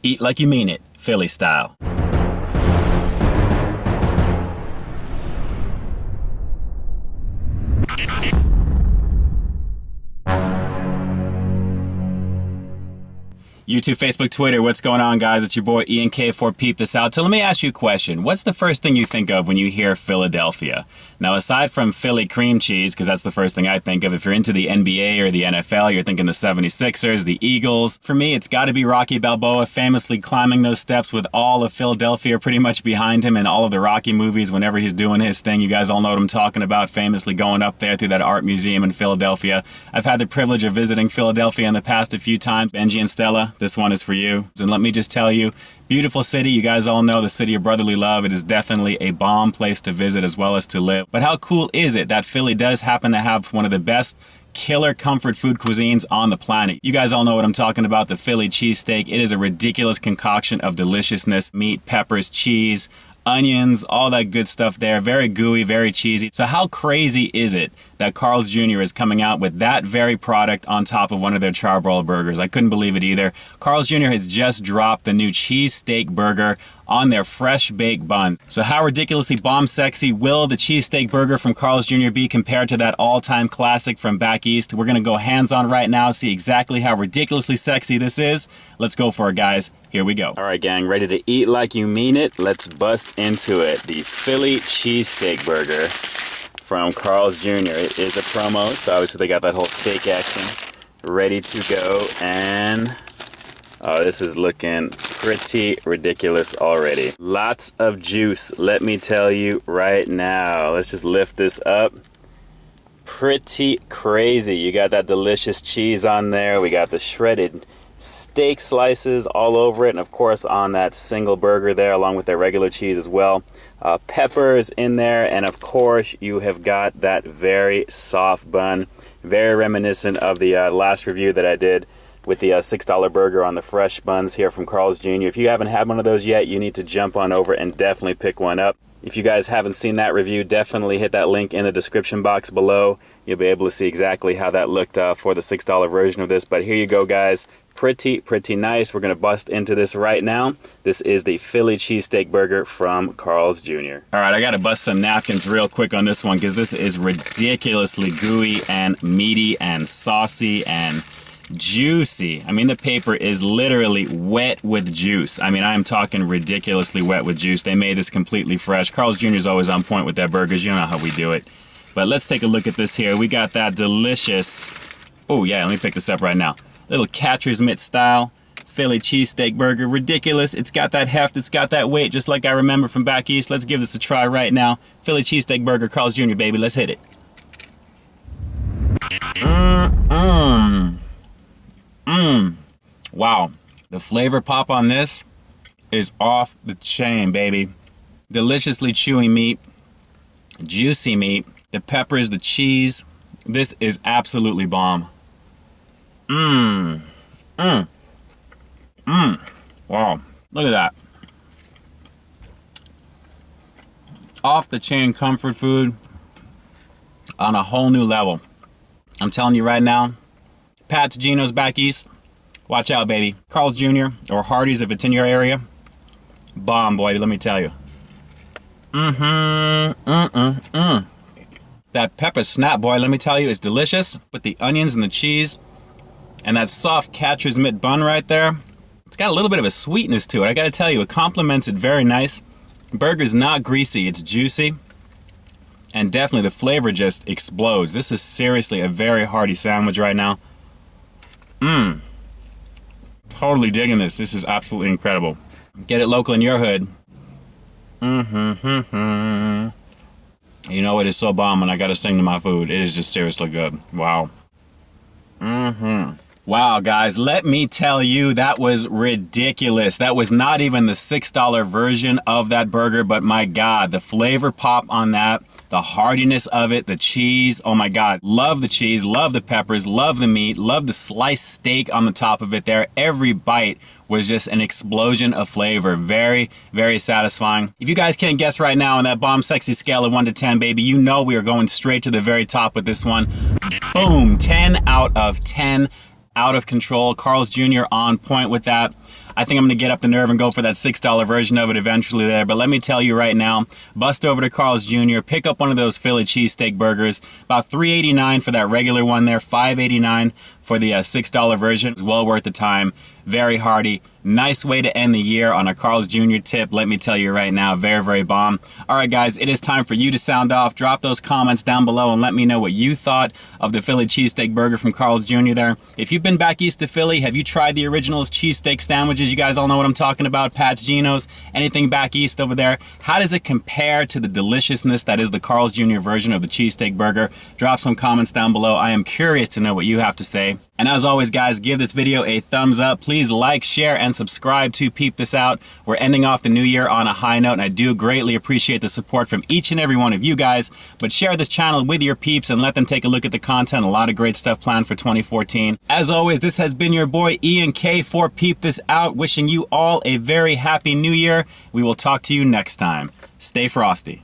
Eat like you mean it, Philly style. YouTube, Facebook, Twitter, what's going on, guys? It's your boy Ian K for Peep This Out. So let me ask you a question. What's the first thing you think of when you hear Philadelphia? Now, aside from Philly cream cheese, because that's the first thing I think of, if you're into the NBA or the NFL, you're thinking the 76ers, the Eagles. For me, it's got to be Rocky Balboa, famously climbing those steps with all of Philadelphia pretty much behind him in all of the Rocky movies whenever he's doing his thing. You guys all know what I'm talking about, famously going up there through that art museum in Philadelphia. I've had the privilege of visiting Philadelphia in the past a few times. Benji and Stella, this one is for you. And let me just tell you, beautiful city. You guys all know the city of brotherly love. It is definitely a bomb place to visit as well as to live. But how cool is it that Philly does happen to have one of the best killer comfort food cuisines on the planet? You guys all know what I'm talking about, the Philly cheesesteak. It is a ridiculous concoction of deliciousness, meat, peppers, cheese, onions, all that good stuff there. Very gooey, very cheesy. So how crazy is it that Carl's Jr. is coming out with that very product on top of one of their charbroiled burgers? I couldn't believe it either. Carl's Jr. has just dropped the new cheesesteak burger on their Fresh Baked Buns. So how ridiculously bomb sexy will the cheesesteak burger from Carl's Jr. be compared to that all-time classic from back east? We're gonna go hands-on right now, see exactly how ridiculously sexy this is. Let's go for it, guys. Here we go. All right, gang, ready to eat like you mean it? Let's bust into it. The Philly cheesesteak burger from Carl's Jr. It is a promo, so obviously they got that whole steak action ready to go. And oh, this is looking pretty ridiculous already. Lots of juice, let me tell you right now. Let's just lift this up. Pretty crazy. You got that delicious cheese on there. We got the shredded steak slices all over it, and of course on that single burger there, along with their regular cheese as well. Peppers in there, and of course you have got that very soft bun, very reminiscent of the last review that I did with the $6 burger on the fresh buns here from Carl's Jr. If you haven't had one of those yet, you need to jump on over and definitely pick one up. If you guys haven't seen that review, definitely hit that link in the description box below. You'll be able to see exactly how that looked for the $6 version of this. But here you go, guys. Pretty nice. We're going to bust into this right now. This is the Philly cheesesteak burger from Carl's Jr. All right, I got to bust some napkins real quick on this one because this is ridiculously gooey and meaty and saucy and juicy. I mean, the paper is literally wet with juice. I mean, I'm talking ridiculously wet with juice. They made this completely fresh. Carl's Jr. is always on point with their burgers. You know how we do it. But let's take a look at this here. We got that delicious, oh yeah, let me pick this up right now. Little catcher's mitt style Philly cheesesteak burger. Ridiculous. It's got that heft. It's got that weight, just like I remember from back east. Let's give this a try right now. Philly cheesesteak burger, Carl's Jr., baby. Let's hit it. Wow. The flavor pop on this is off the chain, baby. Deliciously chewy meat, juicy meat, the peppers, the cheese. This is absolutely bomb. Wow, look at that. Off the chain comfort food on a whole new level. I'm telling you right now, Pat's Geno's back east, watch out, baby. Carl's Jr. or Hardee's if it's in your area, bomb, boy, let me tell you. That pepper snap, boy, let me tell you, is delicious with the onions and the cheese and that soft catcher's mitt bun right there. It's got a little bit of a sweetness to it. I gotta tell you, it complements it very nice. Burger's not greasy, it's juicy. And definitely the flavor just explodes. This is seriously a very hearty sandwich right now. Totally digging this. This is absolutely incredible. Get it local in your hood. You know it is so bomb when I gotta sing to my food. It is just seriously good. Wow. Wow, guys, let me tell you, that was ridiculous. That was not even the $6 version of that burger, but my God, the flavor pop on that, the heartiness of it, the cheese, oh my God. Love the cheese, love the peppers, love the meat, love the sliced steak on the top of it there. Every bite was just an explosion of flavor. Very, very satisfying. If you guys can't guess right now on that bomb sexy scale of 1 to 10, baby, you know we are going straight to the very top with this one. Boom, 10 out of 10. Out of control. Carl's Jr. on point with that. I think I'm gonna get up the nerve and go for that $6 version of it eventually there. But let me tell you right now, bust over to Carl's Jr., pick up one of those Philly cheesesteak burgers, about $3.89 for that regular one there, $5.89 for the $6 version. It's well worth the time. Very hearty. Nice way to end the year on a Carl's Jr. tip. Let me tell you right now, very, very bomb. All right, guys, it is time for you to sound off. Drop those comments down below and let me know what you thought of the Philly cheesesteak burger from Carl's Jr. there. If you've been back east to Philly, have you tried the originals cheesesteak sandwiches? You guys all know what I'm talking about. Pat's, Geno's, anything back east over there. How does it compare to the deliciousness that is the Carl's Jr. version of the cheesesteak burger? Drop some comments down below. I am curious to know what you have to say. And as always, guys, give this video a thumbs up. Please like, share, and subscribe to Peep This Out. We're ending off the new year on a high note, and I do greatly appreciate the support from each and every one of you guys. But share this channel with your peeps and let them take a look at the content. A lot of great stuff planned for 2014. As always, this has been your boy Ian K for Peep This Out, wishing you all a very happy new year. We will talk to you next time. Stay frosty.